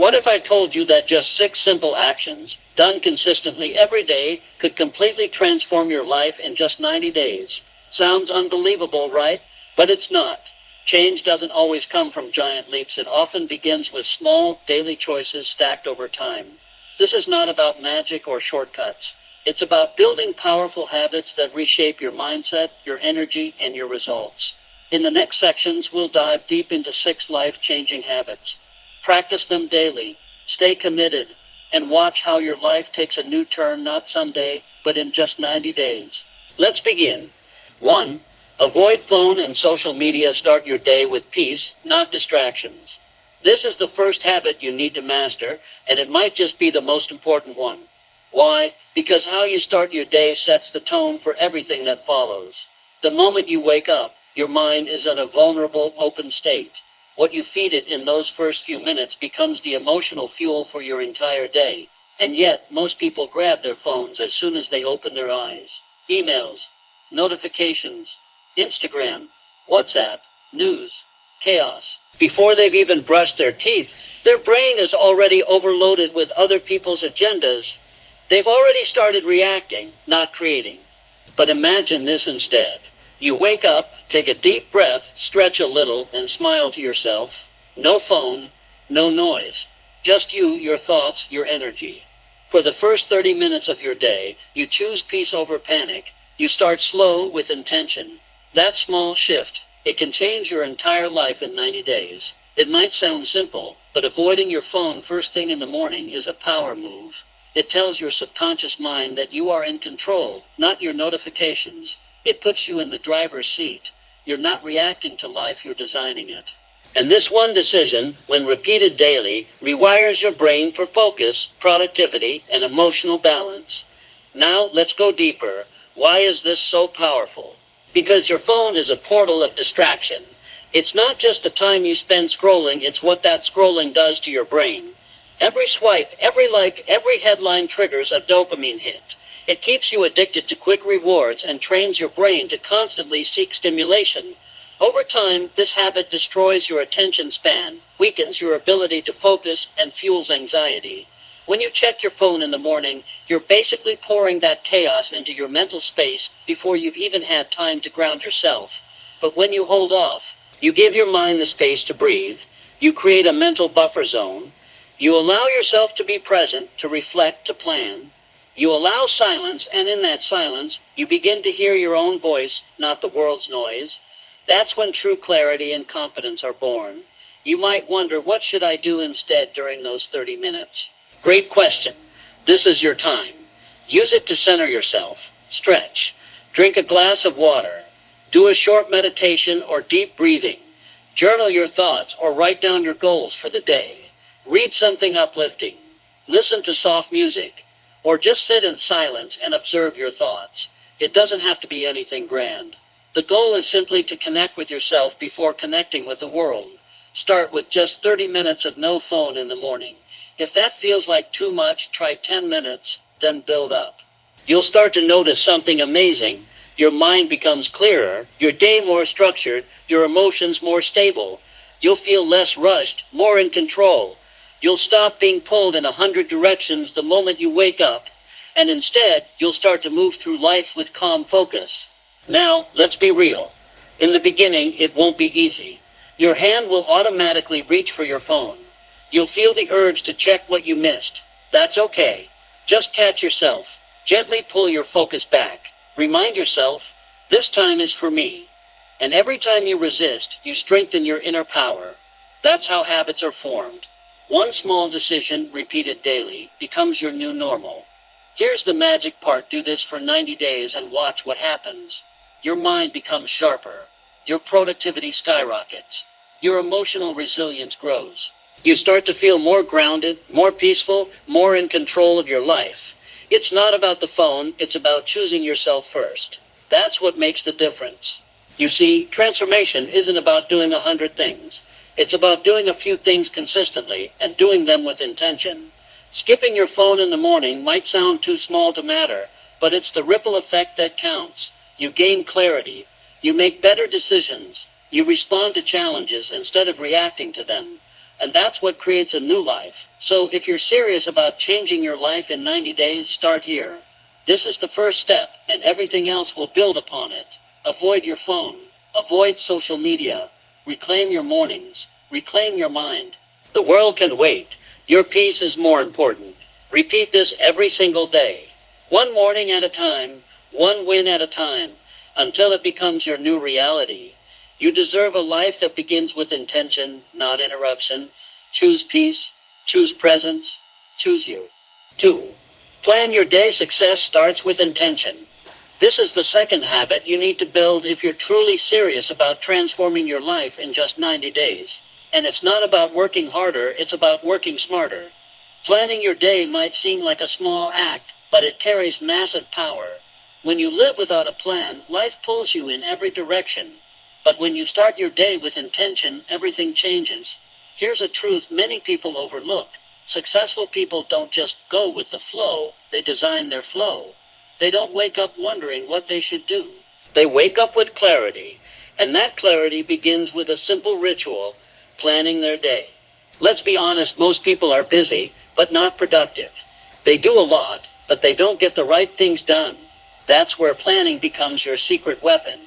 What if I told you that just 6 simple actions, done consistently every day, could completely transform your life in just 90 days? Sounds unbelievable, right? But it's not. Change doesn't always come from giant leaps. It often begins with small, daily choices stacked over time. This is not about magic or shortcuts. It's about building powerful habits that reshape your mindset, your energy, and your results. In the next sections, we'll dive deep into 6 life-changing habits. Practice them daily, stay committed, and watch how your life takes a new turn not someday, but in just 90 days. Let's begin. 1. Avoid phone and social media. Start your day with peace, not distractions. This is the first habit you need to master, and it might just be the most important one. Why? Because how you start your day sets the tone for everything that follows. The moment you wake up, your mind is in a vulnerable, open state. What you feed it in those first few minutes becomes the emotional fuel for your entire day. And yet, most people grab their phones as soon as they open their eyes. Emails, notifications, Instagram, WhatsApp, news, chaos. Before they've even brushed their teeth, their brain is already overloaded with other people's agendas. They've already started reacting, not creating. But imagine this instead. You wake up, take a deep breath, stretch a little, and smile to yourself. No phone, no noise. Just you, your thoughts, your energy. For the first 30 minutes of your day, you choose peace over panic. You start slow with intention. That small shift, it can change your entire life in 90 days. It might sound simple, but avoiding your phone first thing in the morning is a power move. It tells your subconscious mind that you are in control, not your notifications. It puts you in the driver's seat. You're not reacting to life, you're designing it. And this one decision, when repeated daily, rewires your brain for focus, productivity, and emotional balance. Now, let's go deeper. Why is this so powerful? Because your phone is a portal of distraction. It's not just the time you spend scrolling, it's what that scrolling does to your brain. Every swipe, every like, every headline triggers a dopamine hit. It keeps you addicted to quick rewards and trains your brain to constantly seek stimulation. Over time, this habit destroys your attention span, weakens your ability to focus, and fuels anxiety. When you check your phone in the morning, you're basically pouring that chaos into your mental space before you've even had time to ground yourself. But when you hold off, you give your mind the space to breathe, you create a mental buffer zone, you allow yourself to be present, to reflect, to plan. You allow silence, and in that silence, you begin to hear your own voice, not the world's noise. That's when true clarity and confidence are born. You might wonder, what should I do instead during those 30 minutes? Great question. This is your time. Use it to center yourself. Stretch. Drink a glass of water. Do a short meditation or deep breathing. Journal your thoughts or write down your goals for the day. Read something uplifting. Listen to soft music. Or just sit in silence and observe your thoughts. It doesn't have to be anything grand. The goal is simply to connect with yourself before connecting with the world. Start with just 30 minutes of no phone in the morning. If that feels like too much, try 10 minutes, then build up. You'll start to notice something amazing. Your mind becomes clearer, your day more structured, your emotions more stable. You'll feel less rushed, more in control. You'll stop being pulled in 100 directions the moment you wake up, and instead, you'll start to move through life with calm focus. Now, let's be real. In the beginning, it won't be easy. Your hand will automatically reach for your phone. You'll feel the urge to check what you missed. That's okay. Just catch yourself. Gently pull your focus back. Remind yourself, this time is for me. And every time you resist, you strengthen your inner power. That's how habits are formed. One small decision, repeated daily, becomes your new normal. Here's the magic part. Do this for 90 days and watch what happens. Your mind becomes sharper. Your productivity skyrockets. Your emotional resilience grows. You start to feel more grounded, more peaceful, more in control of your life. It's not about the phone, it's about choosing yourself first. That's what makes the difference. You see, transformation isn't about doing 100 things. It's about doing a few things consistently and doing them with intention. Skipping your phone in the morning might sound too small to matter, but it's the ripple effect that counts. You gain clarity. You make better decisions. You respond to challenges instead of reacting to them. and that's what creates a new life. So if you're serious about changing your life in 90 days, start here. This is the first step, and everything else will build upon it. Avoid your phone. Avoid social media. Reclaim your mornings. Reclaim your mind. The world can wait. Your peace is more important. Repeat this every single day. One morning at a time, one win at a time, until it becomes your new reality. You deserve a life that begins with intention, not interruption. Choose peace. Choose presence. Choose you. 2. Plan your day. Success starts with intention. This is the second habit you need to build if you're truly serious about transforming your life in just 90 days. And it's not about working harder, it's about working smarter. Planning your day might seem like a small act, but it carries massive power. When you live without a plan, life pulls you in every direction. But when you start your day with intention, everything changes. Here's a truth many people overlook. Successful people don't just go with the flow, they design their flow. They don't wake up wondering what they should do. They wake up with clarity, and that clarity begins with a simple ritual, planning their day. Let's be honest, most people are busy, but not productive. They do a lot, but they don't get the right things done. That's where planning becomes your secret weapon.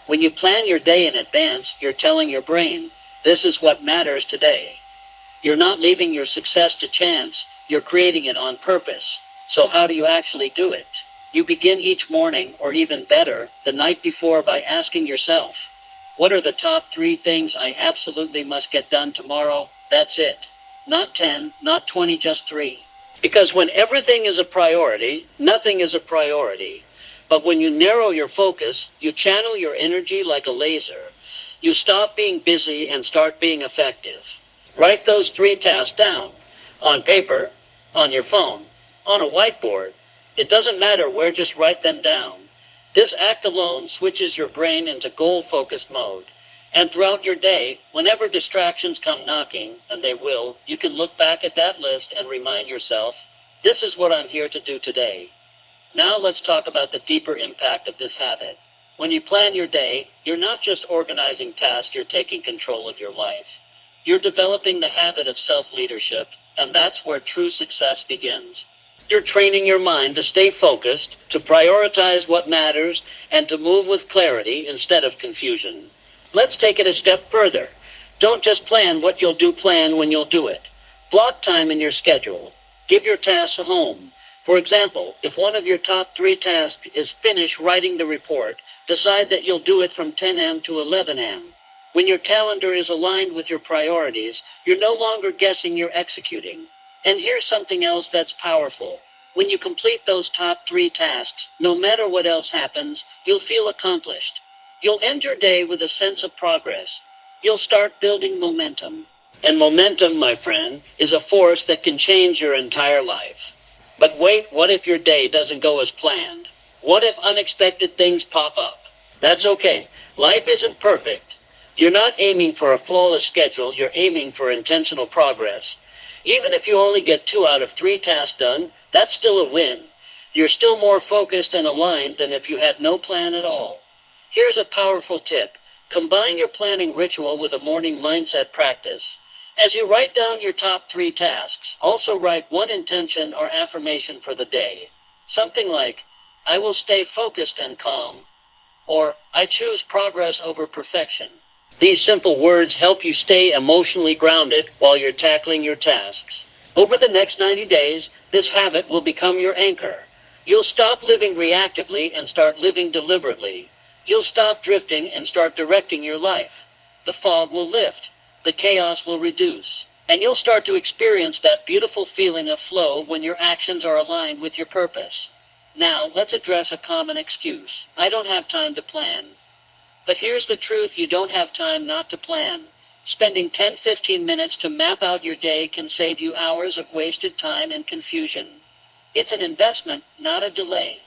When you plan your day in advance, you're telling your brain, this is what matters today. You're not leaving your success to chance, you're creating it on purpose. So how do you actually do it? You begin each morning, or even better, the night before by asking yourself, what are the top 3 things I absolutely must get done tomorrow? That's it. Not 10, not 20, just 3. Because when everything is a priority, nothing is a priority. But when you narrow your focus, you channel your energy like a laser. You stop being busy and start being effective. Write those 3 tasks down. On paper, on your phone, on a whiteboard. It doesn't matter where, just write them down. This act alone switches your brain into goal-focused mode. And throughout your day, whenever distractions come knocking, and they will, you can look back at that list and remind yourself, this is what I'm here to do today. Now let's talk about the deeper impact of this habit. When you plan your day, you're not just organizing tasks, you're taking control of your life. You're developing the habit of self-leadership, and that's where true success begins. You're training your mind to stay focused, to prioritize what matters, and to move with clarity instead of confusion. Let's take it a step further. Don't just plan what you'll do, plan when you'll do it. Block time in your schedule. Give your tasks a home. For example, if one of your top 3 tasks is finish writing the report, decide that you'll do it from 10 a.m. to 11 a.m. When your calendar is aligned with your priorities, you're no longer guessing, you're executing. And here's something else that's powerful. When you complete those top 3 tasks, no matter what else happens, you'll feel accomplished. You'll end your day with a sense of progress. You'll start building momentum. And momentum, my friend, is a force that can change your entire life. But wait, what if your day doesn't go as planned? What if unexpected things pop up? That's okay. Life isn't perfect. You're not aiming for a flawless schedule, you're aiming for intentional progress. Even if you only get 2 out of 3 tasks done, that's still a win. You're still more focused and aligned than if you had no plan at all. Here's a powerful tip. Combine your planning ritual with a morning mindset practice. As you write down your top 3 tasks, also write one intention or affirmation for the day. Something like, I will stay focused and calm. Or, I choose progress over perfection. These simple words help you stay emotionally grounded while you're tackling your tasks. Over the next 90 days, this habit will become your anchor. You'll stop living reactively and start living deliberately. You'll stop drifting and start directing your life. The fog will lift. The chaos will reduce. And you'll start to experience that beautiful feeling of flow when your actions are aligned with your purpose. Now, let's address a common excuse. I don't have time to plan. But here's the truth, you don't have time not to plan. Spending 10-15 minutes to map out your day can save you hours of wasted time and confusion. It's an investment, not a delay.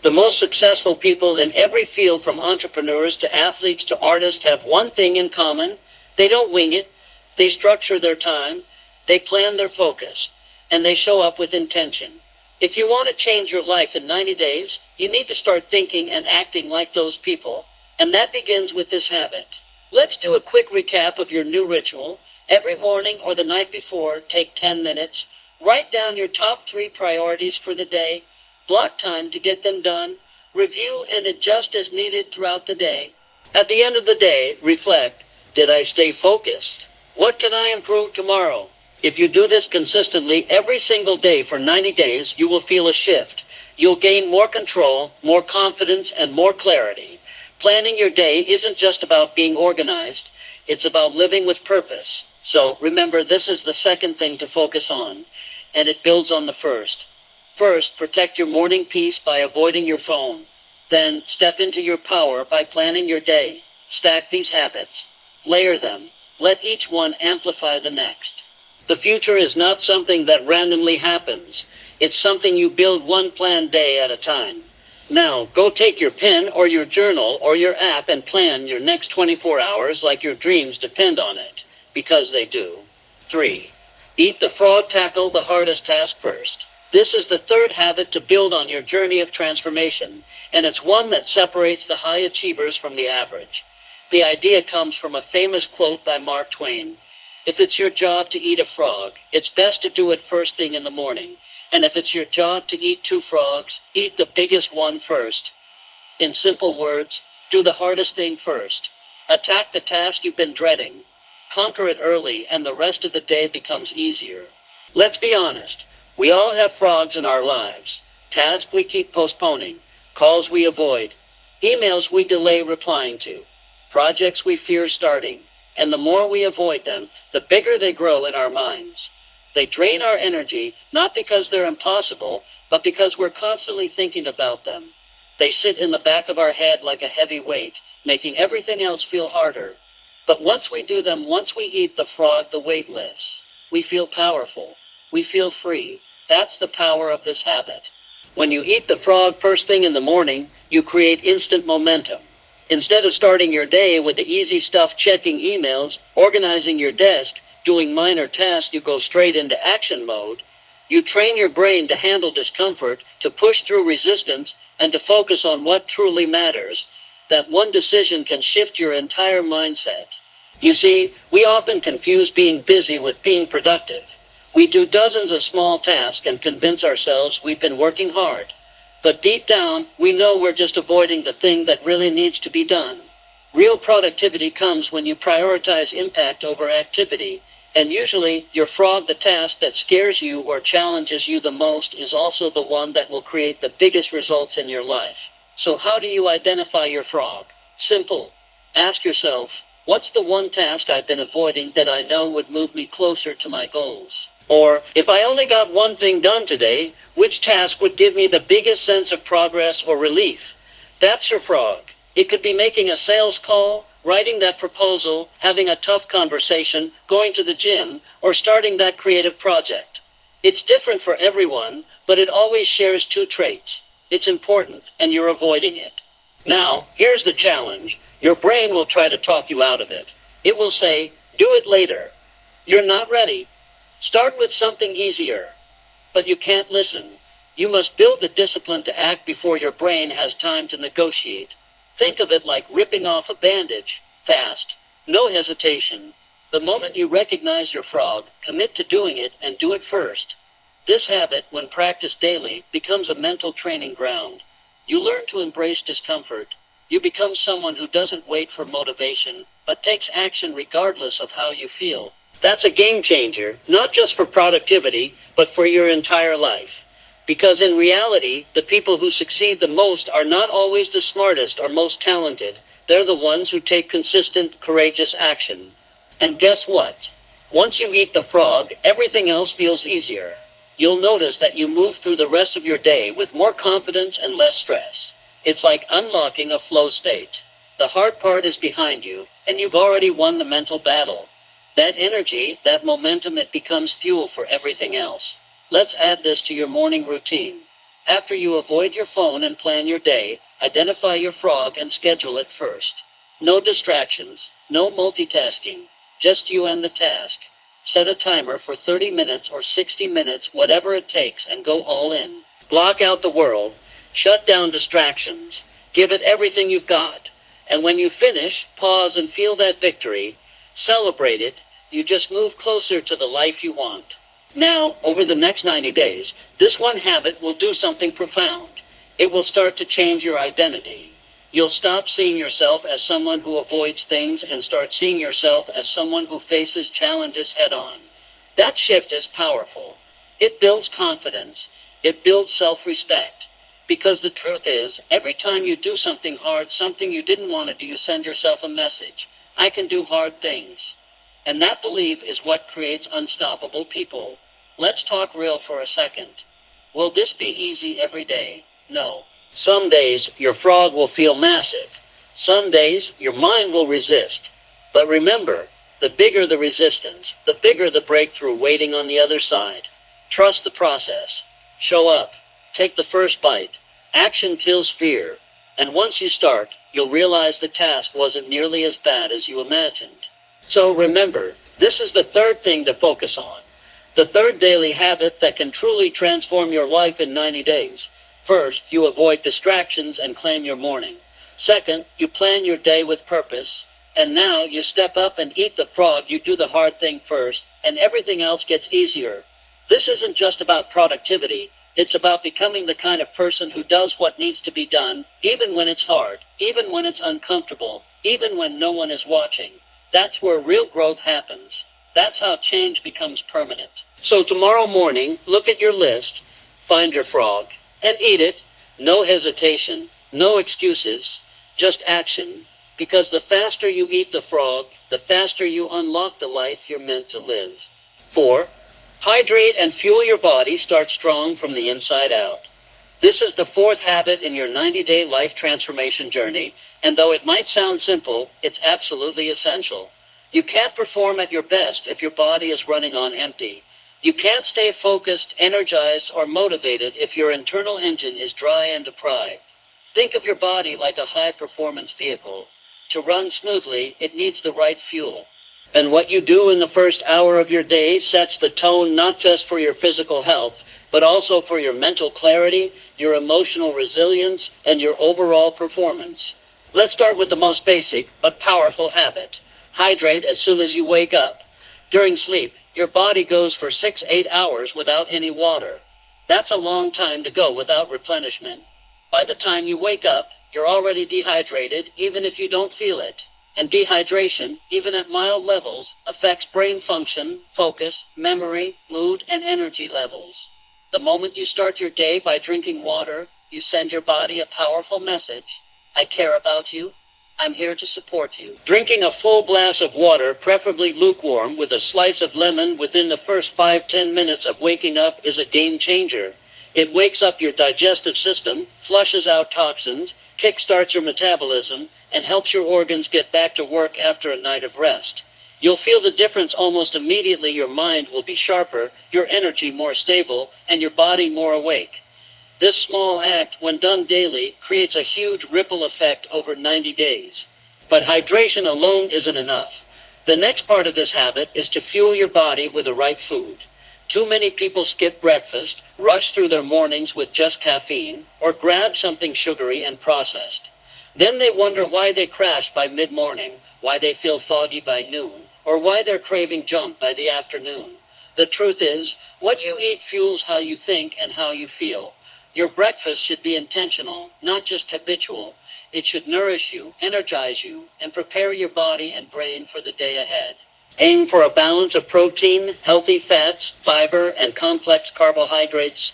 The most successful people in every field, from entrepreneurs to athletes to artists, have one thing in common. They don't wing it. They structure their time. They plan their focus. And they show up with intention. If you want to change your life in 90 days, you need to start thinking and acting like those people. And that begins with this habit. Let's do a quick recap of your new ritual. Every morning or the night before, take 10 minutes. Write down your top 3 priorities for the day. Block time to get them done. Review and adjust as needed throughout the day. At the end of the day, reflect. Did I stay focused? What can I improve tomorrow? If you do this consistently every single day for 90 days, you will feel a shift. You'll gain more control, more confidence, and more clarity. Planning your day isn't just about being organized. It's about living with purpose. So remember, this is the second thing to focus on, and it builds on the first. First, protect your morning peace by avoiding your phone. Then, step into your power by planning your day. Stack these habits. Layer them. Let each one amplify the next. The future is not something that randomly happens. It's something you build one planned day at a time. Now, go take your pen or your journal or your app and plan your next 24 hours like your dreams depend on it. Because they do. 3. Eat the frog. Tackle the hardest task first. This is the third habit to build on your journey of transformation, and it's one that separates the high achievers from the average. The idea comes from a famous quote by Mark Twain. If it's your job to eat a frog, it's best to do it first thing in the morning. And if it's your job to eat 2 frogs, eat the biggest one first. In simple words, do the hardest thing first. Attack the task you've been dreading. Conquer it early, and the rest of the day becomes easier. Let's be honest. We all have frogs in our lives. Tasks we keep postponing. Calls we avoid. Emails we delay replying to. Projects we fear starting. And the more we avoid them, the bigger they grow in our minds. They drain our energy, not because they're impossible, but because we're constantly thinking about them. They sit in the back of our head like a heavy weight, making everything else feel harder. But once we do them, once we eat the frog, the weight lifts. We feel powerful. We feel free. That's the power of this habit. When you eat the frog first thing in the morning, you create instant momentum. Instead of starting your day with the easy stuff, checking emails, organizing your desk, doing minor tasks, you go straight into action mode. You train your brain to handle discomfort, to push through resistance, and to focus on what truly matters. That one decision can shift your entire mindset. You see, we often confuse being busy with being productive. We do dozens of small tasks and convince ourselves we've been working hard. But deep down, we know we're just avoiding the thing that really needs to be done. Real productivity comes when you prioritize impact over activity. And usually, your frog, the task that scares you or challenges you the most, is also the one that will create the biggest results in your life. So how do you identify your frog? Simple. Ask yourself, what's the one task I've been avoiding that I know would move me closer to my goals? Or, if I only got one thing done today, which task would give me the biggest sense of progress or relief? That's your frog. It could be making a sales call, writing that proposal, having a tough conversation, going to the gym, or starting that creative project. It's different for everyone, but it always shares 2 traits. It's important, and you're avoiding it. Now, here's the challenge. Your brain will try to talk you out of it. It will say, do it later. You're not ready. Start with something easier. But you can't listen. You must build the discipline to act before your brain has time to negotiate. Think of it like ripping off a bandage. Fast. No hesitation. The moment you recognize your frog, commit to doing it and do it first. This habit, when practiced daily, becomes a mental training ground. You learn to embrace discomfort. You become someone who doesn't wait for motivation, but takes action regardless of how you feel. That's a game changer, not just for productivity, but for your entire life. Because in reality, the people who succeed the most are not always the smartest or most talented. They're the ones who take consistent, courageous action. And guess what? Once you eat the frog, everything else feels easier. You'll notice that you move through the rest of your day with more confidence and less stress. It's like unlocking a flow state. The hard part is behind you, and you've already won the mental battle. That energy, that momentum, it becomes fuel for everything else. Let's add this to your morning routine. After you avoid your phone and plan your day, identify your frog and schedule it first. No distractions, no multitasking, just you and the task. Set a timer for 30 minutes or 60 minutes, whatever it takes, and go all in. Block out the world. Shut down distractions. Give it everything you've got. And when you finish, pause and feel that victory. Celebrate it. You just move closer to the life you want. Now, over the next 90 days, this one habit will do something profound. It will start to change your identity. You'll stop seeing yourself as someone who avoids things and start seeing yourself as someone who faces challenges head-on. That shift is powerful. It builds confidence. It builds self-respect. Because the truth is, every time you do something hard, something you didn't want to do, you send yourself a message. I can do hard things. And that belief is what creates unstoppable people. Let's talk real for a second. Will this be easy every day? No. Some days, your frog will feel massive. Some days, your mind will resist. But remember, the bigger the resistance, the bigger the breakthrough waiting on the other side. Trust the process. Show up. Take the first bite. Action kills fear. And once you start, you'll realize the task wasn't nearly as bad as you imagined. So remember, this is the third thing to focus on. The third daily habit that can truly transform your life in 90 days. First, you avoid distractions and claim your morning. Second, you plan your day with purpose. And now you step up and eat the frog. You do the hard thing first, and everything else gets easier. This isn't just about productivity. It's about becoming the kind of person who does what needs to be done, even when it's hard, even when it's uncomfortable, even when no one is watching. That's where real growth happens. That's how change becomes permanent. So tomorrow morning, look at your list, find your frog, and eat it. No hesitation, no excuses, just action. Because the faster you eat the frog, the faster you unlock the life you're meant to live. 4. Hydrate and fuel your body. Start strong from the inside out. This is the fourth habit in your 90-day life transformation journey, and though it might sound simple, it's absolutely essential. You can't perform at your best if your body is running on empty. You can't stay focused, energized, or motivated if your internal engine is dry and deprived. Think of your body like a high-performance vehicle. To run smoothly, it needs the right fuel. And what you do in the first hour of your day sets the tone not just for your physical health, but also for your mental clarity, your emotional resilience, and your overall performance. Let's start with the most basic but powerful habit. Hydrate as soon as you wake up. During sleep, your body goes for 6-8 hours without any water. That's a long time to go without replenishment. By the time you wake up, you're already dehydrated, even if you don't feel it. And dehydration, even at mild levels, affects brain function, focus, memory, mood, and energy levels. The moment you start your day by drinking water, you send your body a powerful message. I care about you. I'm here to support you. Drinking a full glass of water, preferably lukewarm, with a slice of lemon within the first 5-10 minutes of waking up is a game changer. It wakes up your digestive system, flushes out toxins, kickstarts your metabolism, and helps your organs get back to work after a night of rest. You'll feel the difference almost immediately. Your mind will be sharper, your energy more stable, and your body more awake. This small act, when done daily, creates a huge ripple effect over 90 days. But hydration alone isn't enough. The next part of this habit is to fuel your body with the right food. Too many people skip breakfast, rush through their mornings with just caffeine, or grab something sugary and processed. Then they wonder why they crash by mid-morning, why they feel foggy by noon, or why they're craving junk by the afternoon. The truth is, what you eat fuels how you think and how you feel. Your breakfast should be intentional, not just habitual. It should nourish you, energize you, and prepare your body and brain for the day ahead. Aim for a balance of protein, healthy fats, fiber, and complex carbohydrates.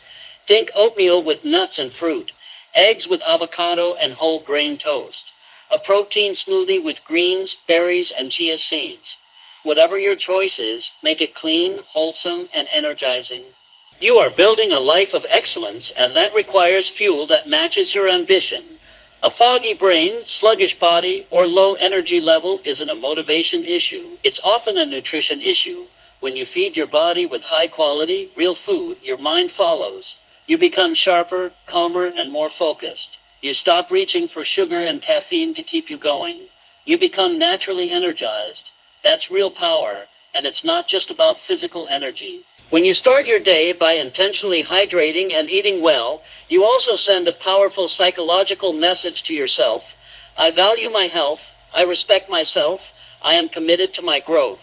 Think oatmeal with nuts and fruit, eggs with avocado and whole grain toast, a protein smoothie with greens, berries, and chia seeds. Whatever your choice is, make it clean, wholesome, and energizing. You are building a life of excellence, and that requires fuel that matches your ambition. A foggy brain, sluggish body, or low energy level isn't a motivation issue. It's often a nutrition issue. When you feed your body with high quality, real food, your mind follows. You become sharper, calmer, and more focused. You stop reaching for sugar and caffeine to keep you going. You become naturally energized. That's real power, and it's not just about physical energy. When you start your day by intentionally hydrating and eating well, you also send a powerful psychological message to yourself. I value my health. I respect myself. I am committed to my growth.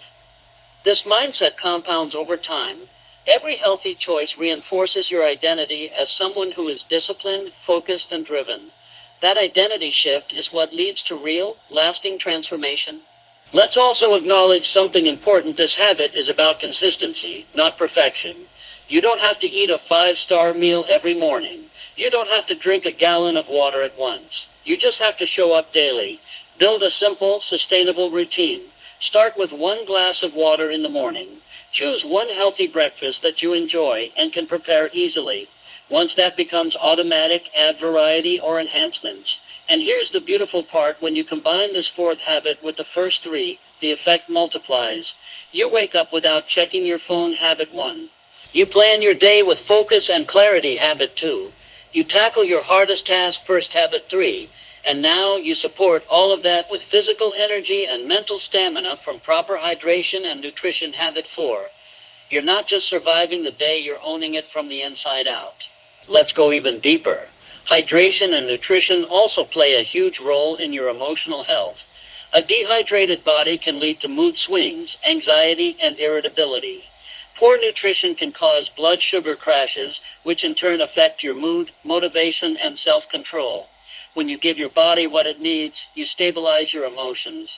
This mindset compounds over time. Every healthy choice reinforces your identity as someone who is disciplined, focused, and driven. That identity shift is what leads to real, lasting transformation. Let's also acknowledge something important. This habit is about consistency, not perfection. You don't have to eat a 5-star meal every morning. You don't have to drink a gallon of water at once. You just have to show up daily. Build a simple, sustainable routine. Start with 1 glass of water in the morning. Choose one healthy breakfast that you enjoy and can prepare easily. Once that becomes automatic, add variety or enhancements. And here's the beautiful part: when you combine this 4th habit with the first 3, the effect multiplies. You wake up without checking your phone, habit 1. You plan your day with focus and clarity, habit 2. You tackle your hardest task first, habit 3. And now you support all of that with physical energy and mental stamina from proper hydration and nutrition, habit 4. You're not just surviving the day, you're owning it from the inside out. Let's go even deeper. Hydration and nutrition also play a huge role in your emotional health. A dehydrated body can lead to mood swings, anxiety, and irritability. Poor nutrition can cause blood sugar crashes, which in turn affect your mood, motivation, and self-control. When you give your body what it needs, you stabilize your emotions.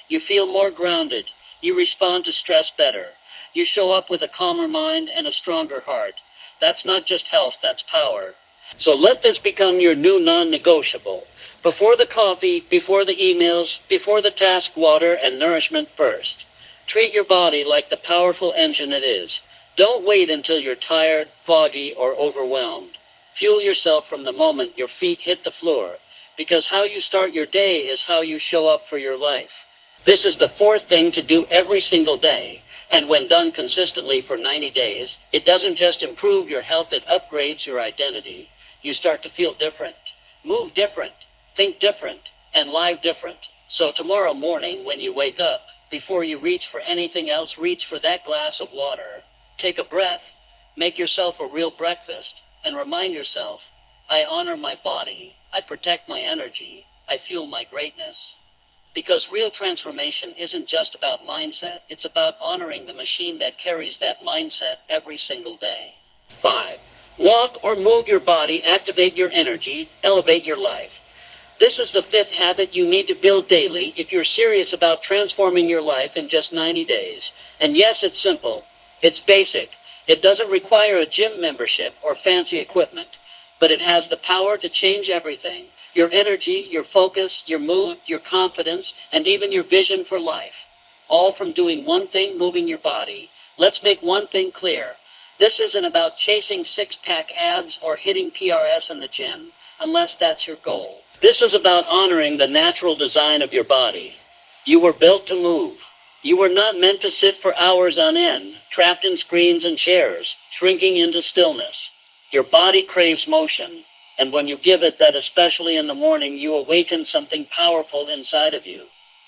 You feel more grounded. You respond to stress better. You show up with a calmer mind and a stronger heart. That's not just health, that's power. So let this become your new non-negotiable. Before the coffee, before the emails, before the task, water and nourishment first. Treat your body like the powerful engine it is. Don't wait until you're tired, foggy, or overwhelmed. Fuel yourself from the moment your feet hit the floor, because how you start your day is how you show up for your life. This is the 4th thing to do every single day, and when done consistently for 90 days, it doesn't just improve your health, it upgrades your identity. You start to feel different, move different, think different, and live different. So tomorrow morning when you wake up, before you reach for anything else, reach for that glass of water. Take a breath, make yourself a real breakfast, and remind yourself, I honor my body, I protect my energy, I fuel my greatness. Because real transformation isn't just about mindset, it's about honoring the machine that carries that mindset every single day. 5. Walk or move your body, activate your energy, elevate your life. This is the 5th habit you need to build daily if you're serious about transforming your life in just 90 days. And yes, it's simple. It's basic. It doesn't require a gym membership or fancy equipment, but it has the power to change everything. Your energy, your focus, your mood, your confidence, and even your vision for life. All from doing one thing, moving your body. Let's make one thing clear. This isn't about chasing 6-pack abs or hitting PRS in the gym, unless that's your goal. This is about honoring the natural design of your body. You were built to move. You were not meant to sit for hours on end, trapped in screens and chairs, shrinking into stillness. Your body craves motion, and when you give it that, especially in the morning, you awaken something powerful inside of you.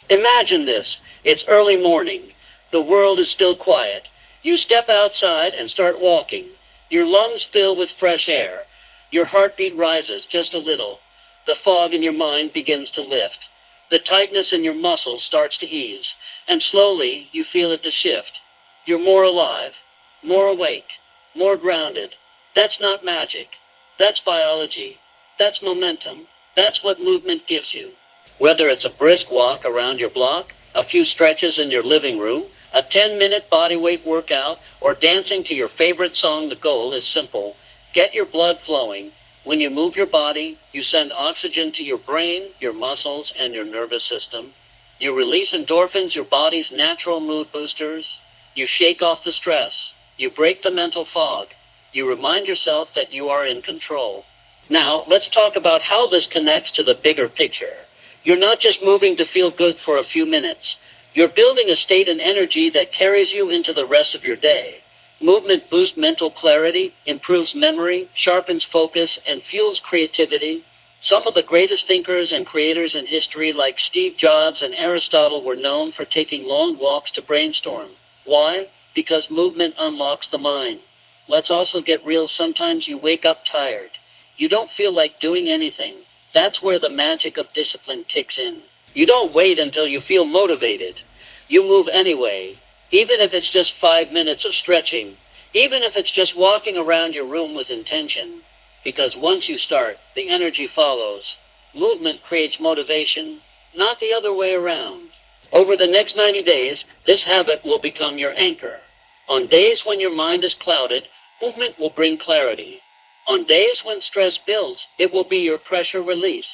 Imagine this. It's early morning. The world is still quiet. You step outside and start walking. Your lungs fill with fresh air. Your heartbeat rises just a little. The fog in your mind begins to lift. The tightness in your muscles starts to ease. And slowly, you feel it to shift. You're more alive, more awake, more grounded. That's not magic. That's biology. That's momentum. That's what movement gives you. Whether it's a brisk walk around your block, a few stretches in your living room, a 10-minute bodyweight workout, or dancing to your favorite song, the goal is simple. Get your blood flowing. When you move your body, you send oxygen to your brain, your muscles, and your nervous system. You release endorphins, your body's natural mood boosters. You shake off the stress. You break the mental fog. You remind yourself that you are in control. Now, let's talk about how this connects to the bigger picture. You're not just moving to feel good for a few minutes. You're building a state and energy that carries you into the rest of your day. Movement boosts mental clarity, improves memory, sharpens focus, and fuels creativity. Some of the greatest thinkers and creators in history, like Steve Jobs and Aristotle, were known for taking long walks to brainstorm. Why? Because movement unlocks the mind. Let's also get real. Sometimes you wake up tired. You don't feel like doing anything. That's where the magic of discipline kicks in. You don't wait until you feel motivated. You move anyway. Even if it's just 5 minutes of stretching, even if it's just walking around your room with intention. Because once you start, the energy follows. Movement creates motivation, not the other way around. Over the next 90 days, this habit will become your anchor. On days when your mind is clouded, movement will bring clarity. On days when stress builds, it will be your pressure release.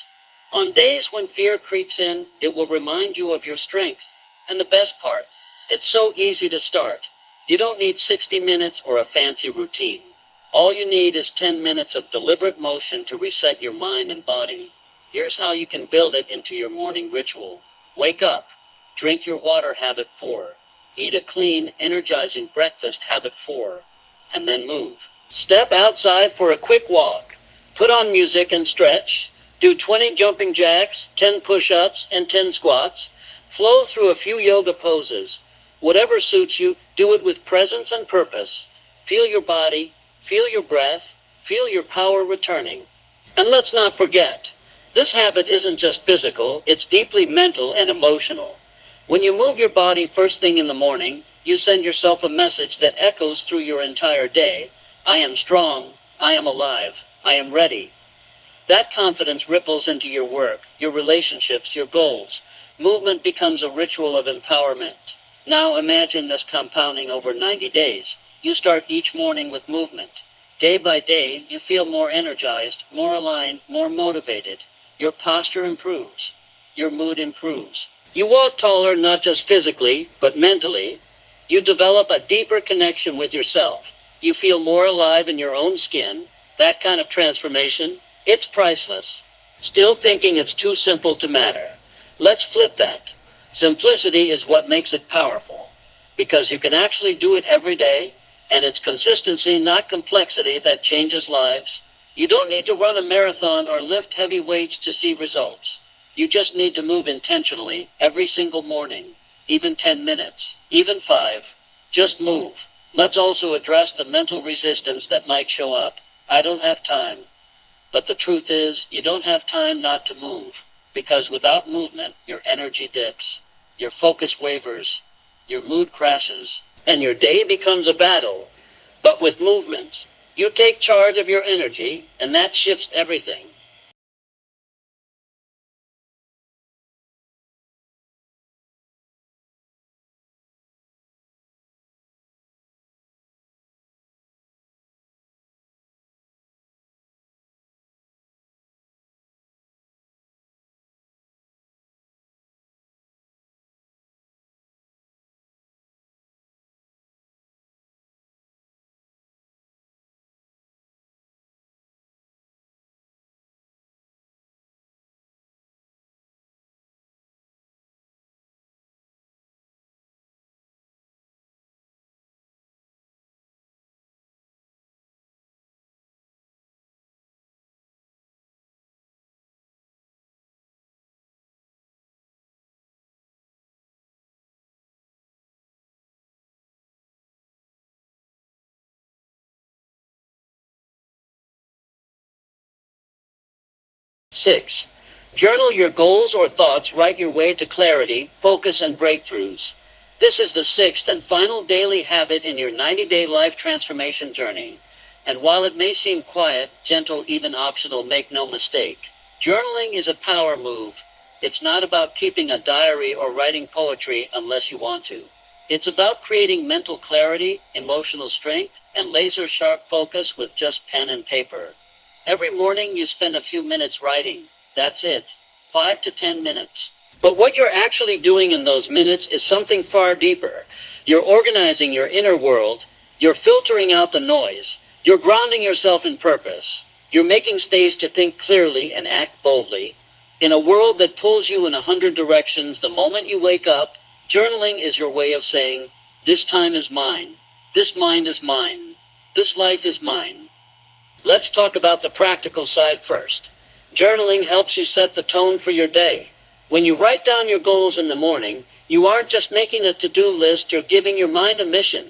On days when fear creeps in, it will remind you of your strength. And the best part, it's so easy to start. You don't need 60 minutes or a fancy routine. All you need is 10 minutes of deliberate motion to reset your mind and body. Here's how you can build it into your morning ritual. Wake up. Drink your water, habit 4. Eat a clean, energizing breakfast, habit 4. And then move. Step outside for a quick walk. Put on music and stretch. Do 20 jumping jacks, 10 push-ups, and 10 squats. Flow through a few yoga poses. Whatever suits you, do it with presence and purpose. Feel your body, feel your breath, feel your power returning. And let's not forget, this habit isn't just physical, it's deeply mental and emotional. When you move your body first thing in the morning, you send yourself a message that echoes through your entire day. I am strong, I am alive, I am ready. That confidence ripples into your work, your relationships, your goals. Movement becomes a ritual of empowerment. Now imagine this compounding over 90 days. You start each morning with movement. Day by day, you feel more energized, more aligned, more motivated. Your posture improves. Your mood improves. You walk taller not just physically, but mentally. You develop a deeper connection with yourself. You feel more alive in your own skin. That kind of transformation, it's priceless. Still thinking it's too simple to matter? Let's flip that. Simplicity is what makes it powerful. Because you can actually do it every day, and it's consistency, not complexity, that changes lives. You don't need to run a marathon or lift heavy weights to see results. You just need to move intentionally every single morning, even 10 minutes, even 5. Just move. Let's also address the mental resistance that might show up. I don't have time. But the truth is, you don't have time not to move. Because without movement, your energy dips, your focus wavers, your mood crashes, and your day becomes a battle. But with movement, you take charge of your energy, and that shifts everything. Six, journal your goals or thoughts. Write your way to clarity, focus, and breakthroughs. This is the sixth and final daily habit in your 90-day life transformation journey. And while it may seem quiet, gentle, even optional, make no mistake, journaling is a power move. It's not about keeping a diary or writing poetry unless you want to. It's about creating mental clarity, emotional strength, and laser-sharp focus with just pen and paper. Every morning you spend a few minutes writing. That's it. 5 to 10 minutes. But what you're actually doing in those minutes is something far deeper. You're organizing your inner world. You're filtering out the noise. You're grounding yourself in purpose. You're making space to think clearly and act boldly. In a world that pulls you in 100 directions, the moment you wake up, journaling is your way of saying, this time is mine. This mind is mine. This life is mine. Let's talk about the practical side first. Journaling helps you set the tone for your day. When you write down your goals in the morning, you aren't just making a to-do list, you're giving your mind a mission.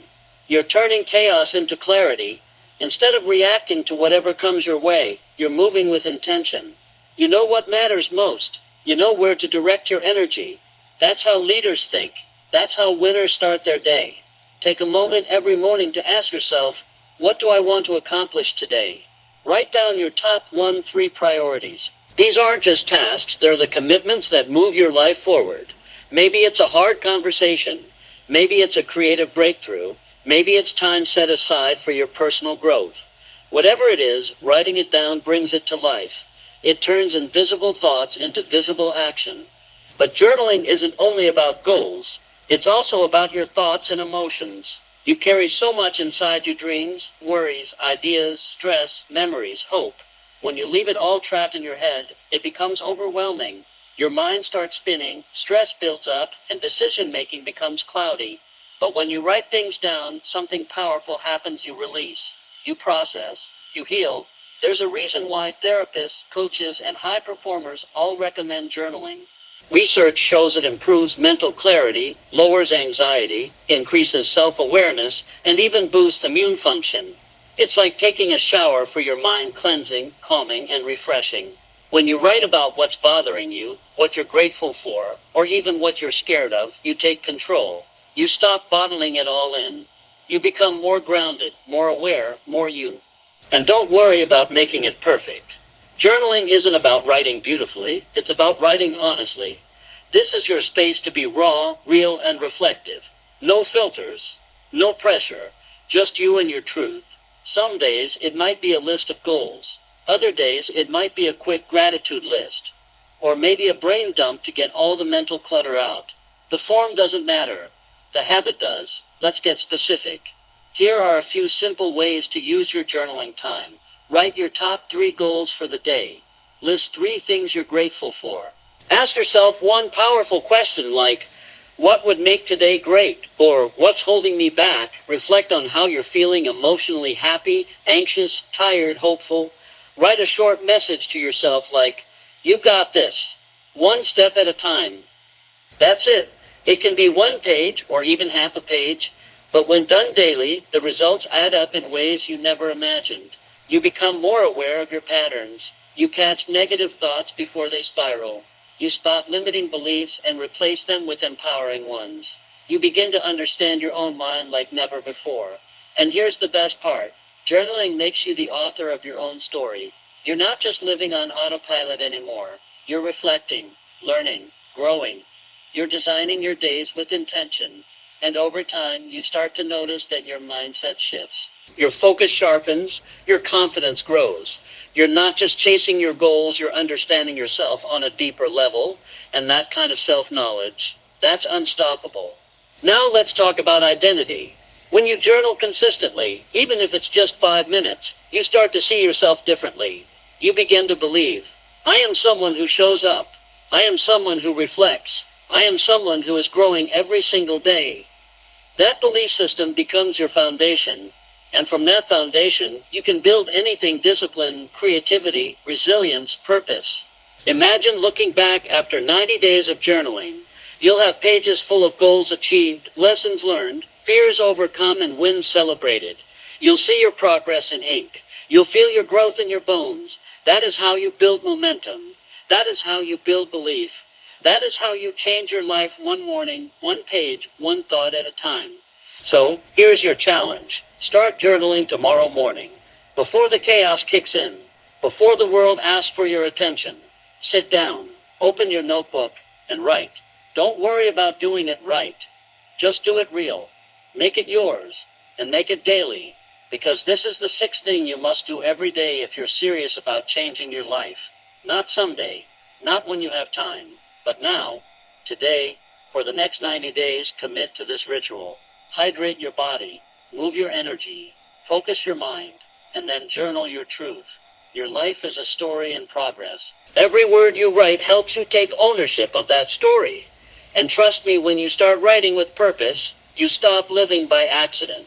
You're turning chaos into clarity. Instead of reacting to whatever comes your way, you're moving with intention. You know what matters most. You know where to direct your energy. That's how leaders think. That's how winners start their day. Take a moment every morning to ask yourself, what do I want to accomplish today? Write down your top 3 priorities. These aren't just tasks, they're the commitments that move your life forward. Maybe it's a hard conversation. Maybe it's a creative breakthrough. Maybe it's time set aside for your personal growth. Whatever it is, writing it down brings it to life. It turns invisible thoughts into visible action. But journaling isn't only about goals. It's also about your thoughts and emotions. You carry so much inside you: dreams, worries, ideas, stress, memories, hope. When you leave it all trapped in your head, it becomes overwhelming. Your mind starts spinning, stress builds up, and decision-making becomes cloudy. But when you write things down, something powerful happens. You release, you process, you heal. There's a reason why therapists, coaches, and high performers all recommend journaling. Research shows it improves mental clarity, lowers anxiety, increases self-awareness, and even boosts immune function. It's like taking a shower for your mind, cleansing, calming, and refreshing. When you write about what's bothering you, what you're grateful for, or even what you're scared of, you take control. You stop bottling it all in. You become more grounded, more aware, more you. And don't worry about making it perfect. Journaling isn't about writing beautifully, it's about writing honestly. This is your space to be raw, real, and reflective. No filters, no pressure, just you and your truth. Some days it might be a list of goals. Other days it might be a quick gratitude list. Or maybe a brain dump to get all the mental clutter out. The form doesn't matter. The habit does. Let's get specific. Here are a few simple ways to use your journaling time. Write your top 3 goals for the day. List 3 things you're grateful for. Ask yourself one powerful question like, what would make today great? Or what's holding me back? Reflect on how you're feeling: emotionally happy, anxious, tired, hopeful. Write a short message to yourself like, you got this. One step at a time. That's it. It can be 1 page or even half a page. But when done daily, the results add up in ways you never imagined. You become more aware of your patterns. You catch negative thoughts before they spiral. You spot limiting beliefs and replace them with empowering ones. You begin to understand your own mind like never before. And here's the best part. Journaling makes you the author of your own story. You're not just living on autopilot anymore. You're reflecting, learning, growing. You're designing your days with intention. And over time, you start to notice that your mindset shifts. Your focus sharpens, your confidence grows. You're not just chasing your goals, you're understanding yourself on a deeper level, and that kind of self-knowledge, that's unstoppable. Now let's talk about identity. When you journal consistently, even if it's just 5 minutes, you start to see yourself differently. You begin to believe, I am someone who shows up. I am someone who reflects. I am someone who is growing every single day. That belief system becomes your foundation. And from that foundation, you can build anything: discipline, creativity, resilience, purpose. Imagine looking back after 90 days of journaling. You'll have pages full of goals achieved, lessons learned, fears overcome, and wins celebrated. You'll see your progress in ink. You'll feel your growth in your bones. That is how you build momentum. That is how you build belief. That is how you change your life, one morning, 1 page, 1 thought at a time. So, here's your challenge. Start journaling tomorrow morning. Before the chaos kicks in. Before the world asks for your attention. Sit down, open your notebook, and write. Don't worry about doing it right. Just do it real. Make it yours, and make it daily. Because this is the 6th thing you must do every day if you're serious about changing your life. Not someday, not when you have time, but now, today, for the next 90 days, commit to this ritual. Hydrate your body, move your energy, focus your mind, and then journal your truth. Your life is a story in progress. Every word you write helps you take ownership of that story. And trust me, when you start writing with purpose, you stop living by accident.